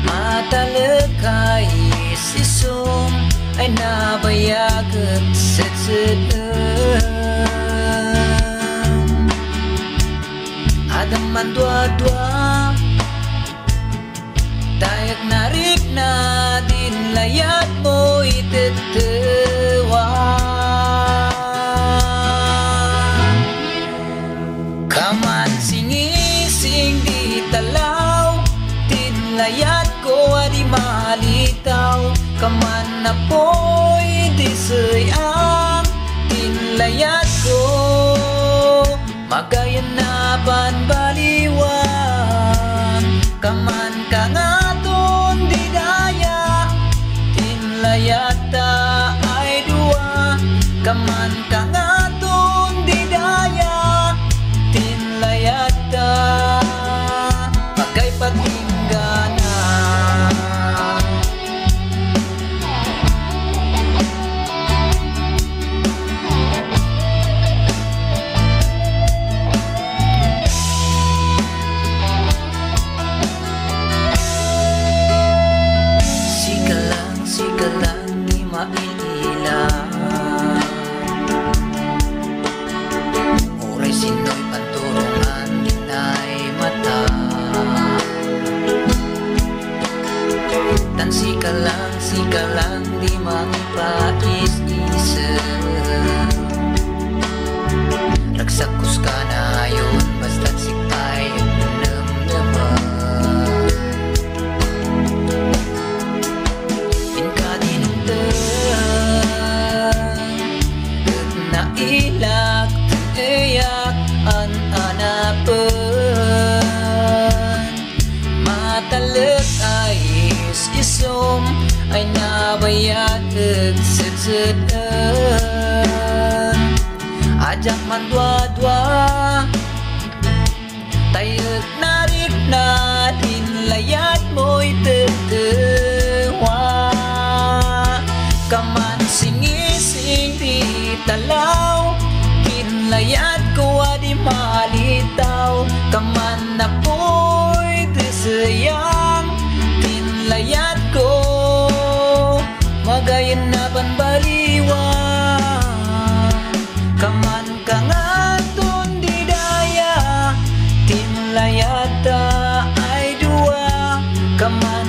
Matalakay sisum ay nabayagat Adam man dua-dua Dayak narik na din layat mo itetewa Kaman singising di talaw Din layat ko adi malitaw Kaman na po'y di sayang Din layat ko Magayan na panbaliwan Kaman ka nga ton di daya Tinlayata ay dua Kaman ka nga ton di daya Tinlayata Bagay patinggana Lang di maiilang Oray sino'y panturungan din ay mata Dan sika lang di mangipais-isip Ragsakus ka na yun basta't sikay namnaman Ilak iyak an anapan Matalak ay isum ay nabayatag sedsedan Ajak man dua-dua Tayag narik na dinlayat mo'y tetewa Kaman singising di talaw Kinlayat ko adi malitaw Kaman na po'y disayang Kinlayat ko Magayan na panbaliwan Kaman ka nga ton di daya Kinlayata ay dua Kaman